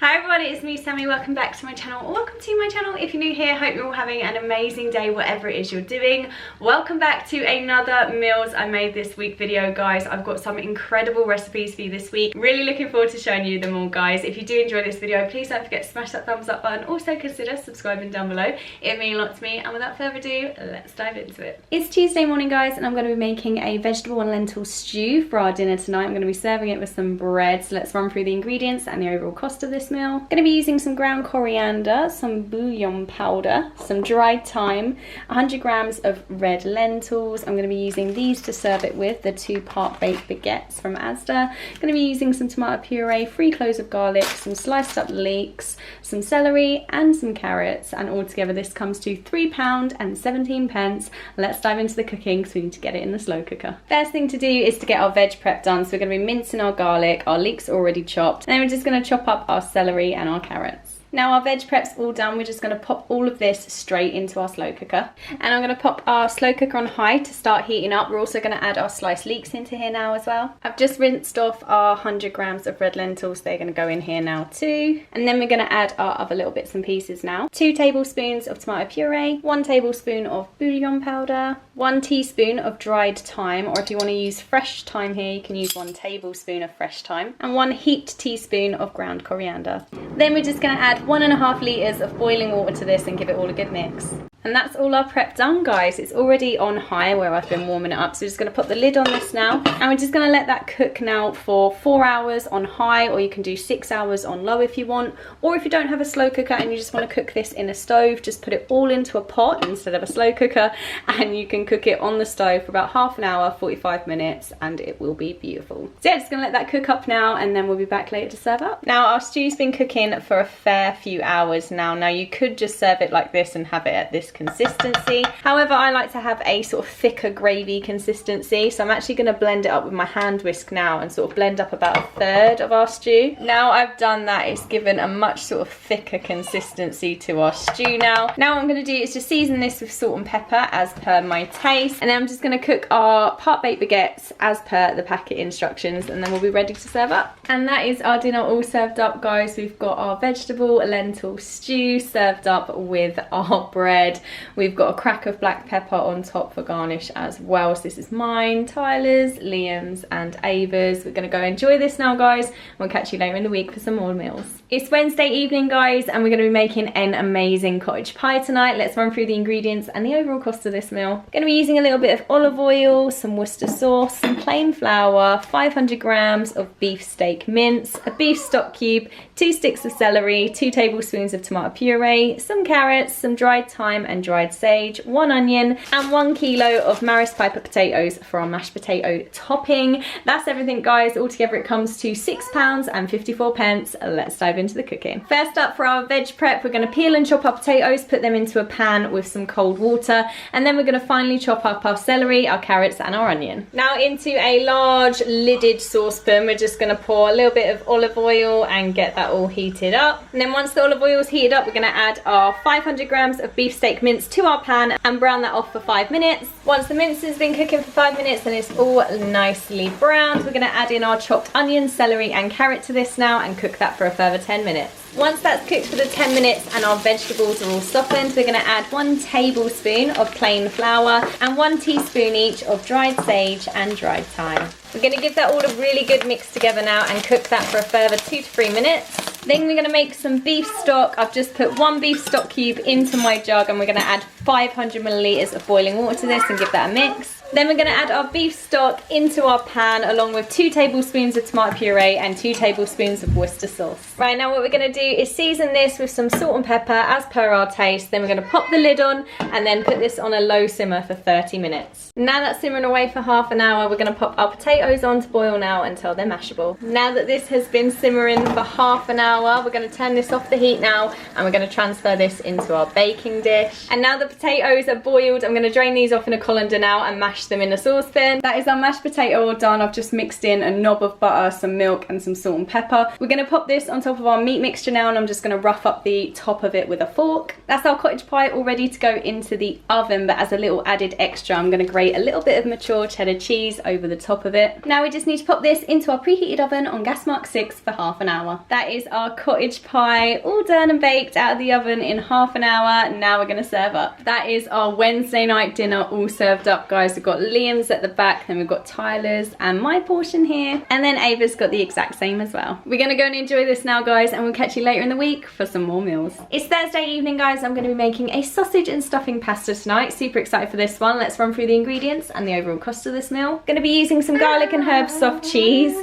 Hi everybody, it's me Sammy. Welcome back to my channel, or welcome to my channel if you're new here. Hope you're all having an amazing day whatever it is you're doing. Welcome back to another meals I made this week video, guys. I've got some incredible recipes for you this week. Really looking forward to showing you them all, guys. If you do enjoy this video, please don't forget to smash that thumbs up button. Also consider subscribing down below. It means a lot to me, and without further ado, let's dive into it. It's Tuesday morning, guys, and I'm going to be making a vegetable and lentil stew for our dinner tonight. I'm going to be serving it with some bread. So let's run through the ingredients and the overall cost of this meal. Going to be using some ground coriander, some bouillon powder, some dried thyme, 100 grams of red lentils. I'm going to be using these to serve it with, the 2 part-baked baguettes from Asda. Going to be using some tomato puree, 3 cloves of garlic, some sliced up leeks, some celery and some carrots, and altogether this comes to £3.17. Let's dive into the cooking, so we need to get it in the slow cooker. First thing to do is to get our veg prep done. So we're going to be mincing our garlic, our leeks already chopped, and then we're just going to chop up our celery and our carrots. Now our veg prep's all done, we're just going to pop all of this straight into our slow cooker. And I'm going to pop our slow cooker on high to start heating up. We're also going to add our sliced leeks into here now as well. I've just rinsed off our 100 grams of red lentils. They're going to go in here now too. And then we're going to add our other little bits and pieces now. 2 tablespoons of tomato puree, 1 tablespoon of bouillon powder, 1 teaspoon of dried thyme, or if you want to use fresh thyme here, you can use 1 tablespoon of fresh thyme, and 1 heaped teaspoon of ground coriander. Then we're just going to add 1.5 litres of boiling water to this and give it all a good mix. And that's all our prep done, guys. It's already on high where I've been warming it up. So we're just going to put the lid on this now. And we're just going to let that cook now for 4 hours on high, or you can do 6 hours on low if you want. Or if you don't have a slow cooker and you just want to cook this in a stove, just put it all into a pot instead of a slow cooker. And you can cook it on the stove for about half an hour, 45 minutes, and it will be beautiful. So yeah, just going to let that cook up now, and then we'll be back later to serve up. Now our stew's been cooking for a fair few hours now. Now you could just serve it like this and have it at this consistency. However, I like to have a sort of thicker gravy consistency, so I'm actually going to blend it up with my hand whisk now and sort of blend up about 1/3 of our stew. Now I've done that, it's given a much sort of thicker consistency to our stew now. Now what I'm going to do is just season this with salt and pepper as per my taste, and then I'm just going to cook our part-baked baguettes as per the packet instructions, and then we'll be ready to serve up. And that is our dinner all served up, guys. We've got our vegetable lentil stew served up with our bread. We've got a crack of black pepper on top for garnish as well. So this is mine, Tyler's, Liam's and Ava's. We're going to go enjoy this now, guys. We'll catch you later in the week for some more meals. It's Wednesday evening, guys, and we're going to be making an amazing cottage pie tonight. Let's run through the ingredients and the overall cost of this meal. Going to be using a little bit of olive oil, some Worcester sauce, some plain flour, 500 grams of beef steak mince, a beef stock cube, 2 sticks of celery, 2 tablespoons of tomato puree, some carrots, some dried thyme and dried sage, 1 onion, and 1 kilo of Maris Piper potatoes for our mashed potato topping. That's everything, guys. Altogether it comes to £6.54. Let's dive into the cooking. First up, for our veg prep, we're going to peel and chop our potatoes, put them into a pan with some cold water, and then we're going to finally chop up our celery, our carrots and our onion. Now into a large lidded saucepan, we're just going to pour a little bit of olive oil and get that all heated up. And then once the olive oil is heated up, we're going to add our 500 grams of beef steak mince to our pan and brown that off for 5 minutes. Once the mince has been cooking for 5 minutes and it's all nicely browned, we're going to add in our chopped onion, celery and carrot to this now and cook that for a further 10 minutes. Once that's cooked for the 10 minutes and our vegetables are all softened, we're going to add 1 tablespoon of plain flour and 1 teaspoon each of dried sage and dried thyme. We're going to give that all a really good mix together now and cook that for a further 2 to 3 minutes. Then we're going to make some beef stock. I've just put 1 beef stock cube into my jug, and we're going to add 500 millilitres of boiling water to this and give that a mix. Then we're going to add our beef stock into our pan along with 2 tablespoons of tomato puree and 2 tablespoons of Worcester sauce. Right, now what we're going to do is season this with some salt and pepper as per our taste. Then we're going to pop the lid on and then put this on a low simmer for 30 minutes. Now that's simmering away for half an hour, we're going to pop our potatoes on to boil now until they're mashable. Now that this has been simmering for half an hour, we're going to turn this off the heat now and we're going to transfer this into our baking dish. And now the potatoes are boiled, I'm going to drain these off in a colander now and mash mash them in a saucepan. That is our mashed potato all done. I've just mixed in a knob of butter, some milk and some salt and pepper. We're going to pop this on top of our meat mixture now, and I'm just going to rough up the top of it with a fork. That's our cottage pie all ready to go into the oven, but as a little added extra, I'm going to grate a little bit of mature cheddar cheese over the top of it. Now we just need to pop this into our preheated oven on gas mark 6 for half an hour. That is our cottage pie all done and baked out of the oven in half an hour. Now we're going to serve up. That is our Wednesday night dinner all served up, guys. We've got Liam's at the back, then we've got Tyler's and my portion here, and then Ava's got the exact same as well. We're going to go and enjoy this now, guys, and we'll catch you later in the week for some more meals. It's Thursday evening, guys. I'm going to be making a sausage and stuffing pasta tonight. Super excited for this one. Let's run through the ingredients and the overall cost of this meal. Going to be using some garlic and herb soft cheese,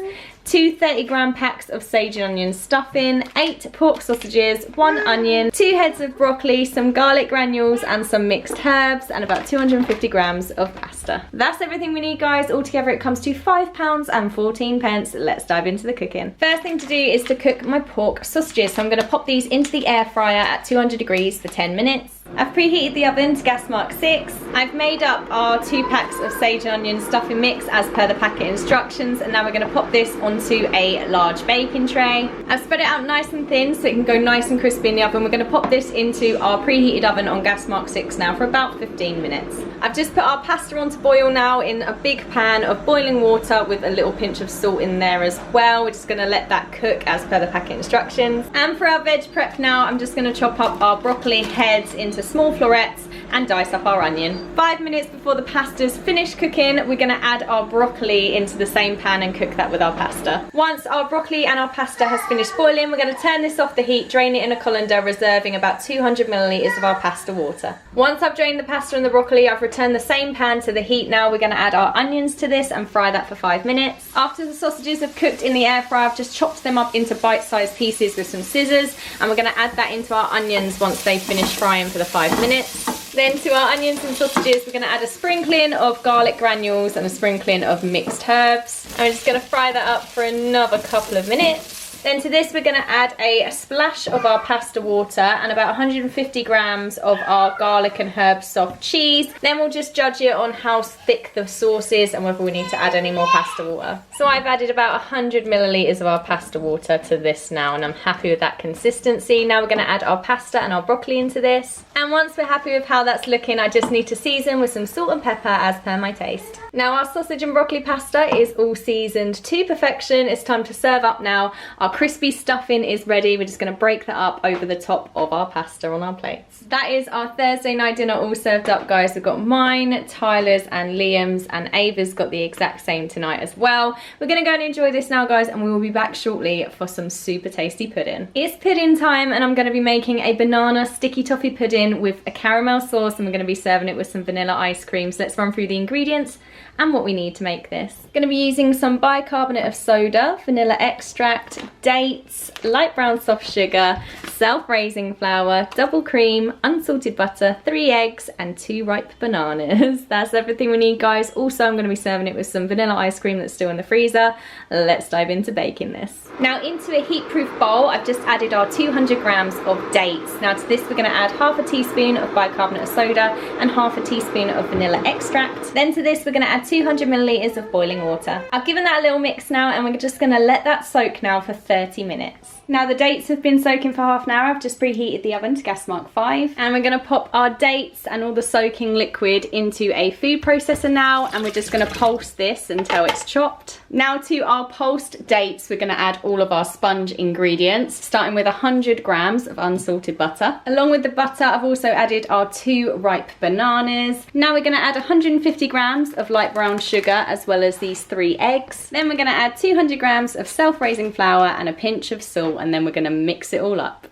2 30-gram packs of sage and onion stuffing, 8 pork sausages, 1 onion, 2 heads of broccoli, some garlic granules and some mixed herbs, and about 250 grams of pasta. That's everything we need, guys. Altogether it comes to £5.14. Let's dive into the cooking. First thing to do is to cook my pork sausages. So I'm going to pop these into the air fryer at 200 degrees for 10 minutes. I've preheated the oven to gas mark 6. I've made up our 2 packs of sage and onion stuffing mix as per the packet instructions, and now we're going to pop this onto a large baking tray. I've spread it out nice and thin so it can go nice and crispy in the oven. We're going to pop this into our preheated oven on gas mark 6 now for about 15 minutes. I've just put our pasta on to boil now in a big pan of boiling water with a little pinch of salt in there as well. We're just going to let that cook as per the packet instructions. And for our veg prep now, I'm just going to chop up our broccoli heads into small florets and dice up our onion. 5 minutes before the pasta's finished cooking, we're going to add our broccoli into the same pan and cook that with our pasta. Once our broccoli and our pasta has finished boiling, we're going to turn this off the heat, drain it in a colander, reserving about 200 millilitres of our pasta water. Once I've drained the pasta and the broccoli, I've returned the same pan to the heat. Now we're going to add our onions to this and fry that for 5 minutes. After the sausages have cooked in the air fryer, I've just chopped them up into bite-sized pieces with some scissors, and we're going to add that into our onions once they've finished frying for the 5 minutes. Then to our onions and sausages, we're going to add a sprinkling of garlic granules and a sprinkling of mixed herbs. And we're just going to fry that up for another couple of minutes. Then to this we're going to add a splash of our pasta water and about 150 grams of our garlic and herb soft cheese. Then we'll just judge it on how thick the sauce is and whether we need to add any more pasta water. So I've added about 100 millilitres of our pasta water to this now, and I'm happy with that consistency. Now we're going to add our pasta and our broccoli into this. And once we're happy with how that's looking, I just need to season with some salt and pepper as per my taste. Now our sausage and broccoli pasta is all seasoned to perfection. It's time to serve up now. Our crispy stuffing is ready. We're just going to break that up over the top of our pasta on our plates. That is our Thursday night dinner all served up, guys. We've got mine, Tyler's and Liam's, and Ava's got the exact same tonight as well. We're going to go and enjoy this now, guys, and we will be back shortly for some super tasty pudding. It's pudding time, and I'm going to be making a banana sticky toffee pudding with a caramel sauce, and we're going to be serving it with some vanilla ice cream. So let's run through the ingredients and what we need to make this. Going to be using some bicarbonate of soda, vanilla extract, dates, light brown soft sugar, self-raising flour, double cream, unsalted butter, 3 eggs and 2 ripe bananas. That's everything we need, guys. Also, I'm going to be serving it with some vanilla ice cream that's still in the freezer. Let's dive into baking this. Now into a heat-proof bowl, I've just added our 200 grams of dates. Now to this we're going to add half a teaspoon of bicarbonate of soda and half a teaspoon of vanilla extract. Then to this we're going to add 200 millilitres of boiling water. I've given that a little mix now, and we're just going to let that soak now for 30 minutes. Now the dates have been soaking for half an hour. I've just preheated the oven to gas mark 5, and we're going to pop our dates and all the soaking liquid into a food processor now, and we're just going to pulse this until it's chopped. Now to our pulsed dates, we're going to add all of our sponge ingredients, starting with 100 grams of unsalted butter. Along with the butter, I've also added our 2 ripe bananas. Now we're going to add 150 grams of light brown sugar, as well as these 3 eggs. Then we're going to add 200 grams of self-raising flour and a pinch of salt, and then we're going to mix it all up.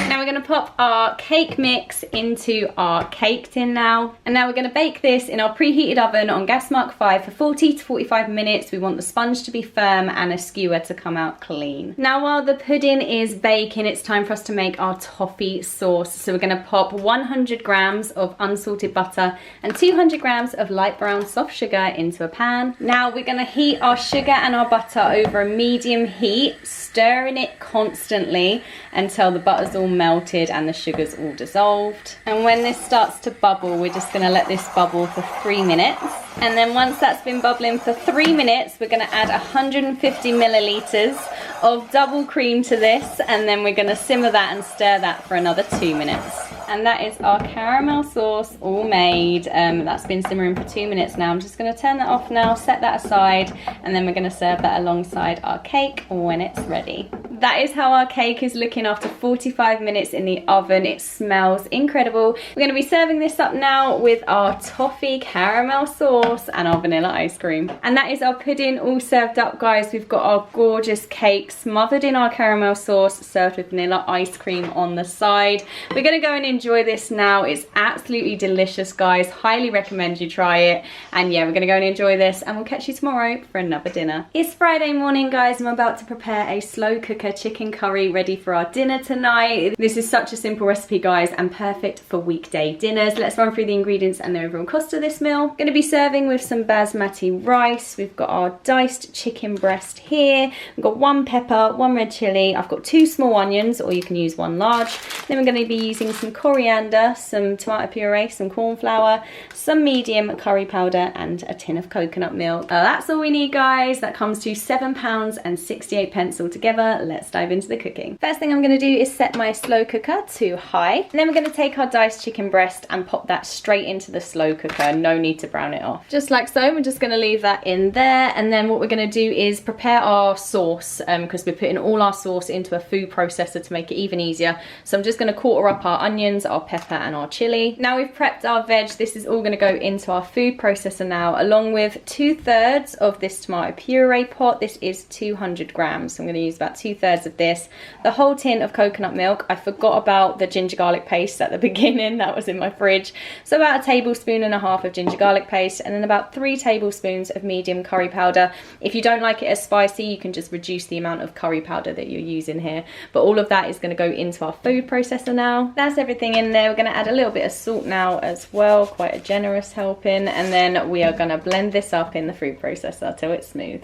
Now we're going to pop our cake mix into our cake tin now. And now we're going to bake this in our preheated oven on gas mark 5 for 40 to 45 minutes. We want the sponge to be firm and a skewer to come out clean. Now while the pudding is baking, it's time for us to make our toffee sauce. So we're going to pop 100 grams of unsalted butter and 200 grams of light brown soft sugar into a pan. Now we're going to heat our sugar and our butter over a medium heat, stirring it constantly until the butter's all melted. melted and the sugar's all dissolved. And when this starts to bubble, we're just gonna let this bubble for 3 minutes. And then once that's been bubbling for 3 minutes, we're gonna add 150 milliliters of double cream to this, and then we're gonna simmer that and stir that for another 2 minutes. And that is our caramel sauce all made. That's been simmering for 2 minutes now. I'm just gonna turn that off now, set that aside, and then we're gonna serve that alongside our cake when it's ready. That is how our cake is looking after 45 minutes in the oven. It smells incredible. We're gonna be serving this up now with our toffee caramel sauce and our vanilla ice cream. And that is our pudding all served up, guys. We've got our gorgeous cake smothered in our caramel sauce, served with vanilla ice cream on the side. We're gonna go and enjoy this now. It's absolutely delicious, guys. Highly recommend you try it. And yeah, we're gonna go and enjoy this, and we'll catch you tomorrow for another dinner. It's Friday morning, guys. I'm about to prepare a slow cooker chicken curry ready for our dinner tonight. This is such a simple recipe, guys, and perfect for weekday dinners. Let's run through the ingredients and the overall cost of this meal. Going to be serving with some basmati rice. We've got our diced chicken breast here. We've got 1 pepper, 1 red chilli. I've got 2 small onions, or you can use 1 large. Then we're going to be using some coriander, some tomato puree, some corn flour, some medium curry powder, and a tin of coconut milk. That's all we need, guys. That comes to £7.68 altogether. Let's dive into the cooking. First thing I'm going to do is set my slow cooker to high. And then we're going to take our diced chicken breast and pop that straight into the slow cooker. No need to brown it off. Just like so, we're just going to leave that in there. And then what we're going to do is prepare our sauce, because we're putting all our sauce into a food processor to make it even easier. So I'm just going to quarter up our onions, our pepper, and our chili. Now we've prepped our veg. This is all going to go into our food processor now, along with 2/3 of this tomato puree pot. This is 200 grams. So I'm going to use about 2/3 of this, the whole tin of coconut milk. I forgot about the ginger garlic paste at the beginning. That was in my fridge. So about 1.5 tablespoons of ginger garlic paste, and then about 3 tablespoons of medium curry powder. If you don't like it as spicy, you can just reduce the amount of curry powder that you're using here. But all of that is going to go into our food processor now. That's everything in there. We're going to add a little bit of salt now as well, quite a generous helping, and then we are going to blend this up in the food processor till it's smooth.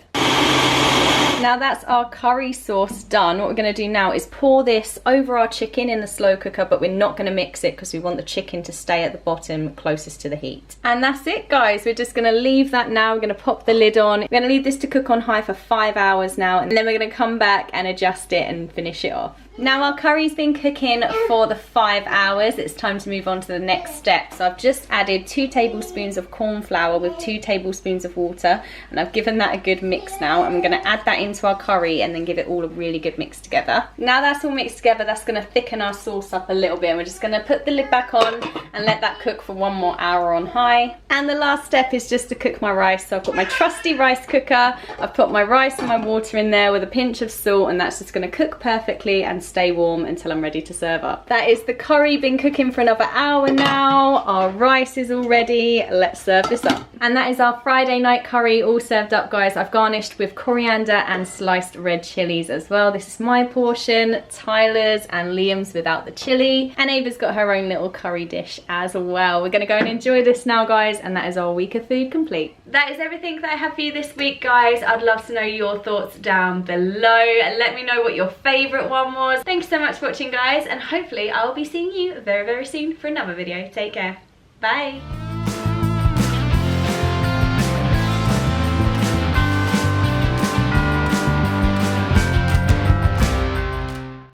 Now that's our curry sauce done. What we're going to do now is pour this over our chicken in the slow cooker, but we're not going to mix it because we want the chicken to stay at the bottom closest to the heat. And that's it, guys. We're just going to leave that now. We're going to pop the lid on. We're going to leave this to cook on high for 5 hours now, and then we're going to come back and adjust it and finish it off. Now our curry's been cooking for the 5 hours. It's time to move on to the next step. So I've just added 2 tablespoons of corn flour with 2 tablespoons of water, and I've given that a good mix now, and we're going to add that into our curry and then give it all a really good mix together. Now that's all mixed together, that's going to thicken our sauce up a little bit, and we're just going to put the lid back on and let that cook for 1 more hour on high. And the last step is just to cook my rice. So I've got my trusty rice cooker. I've put my rice and my water in there with a pinch of salt, and that's just going to cook perfectly and stay warm until I'm ready to serve up. That is the curry, been cooking for another hour now. Our rice is all ready. Let's serve this up. And that is our Friday night curry all served up, guys. I've garnished with coriander and sliced red chilies as well. This is my portion, Tyler's and Liam's without the chili, and Ava's got her own little curry dish as well. We're gonna go and enjoy this now, guys, and that is our week of food complete. That is everything that I have for you this week, guys. I'd love to know your thoughts down below. Let me know what your favorite one was. Thank you so much for watching, guys, and hopefully I'll be seeing you very, very soon for another video. Take care. Bye.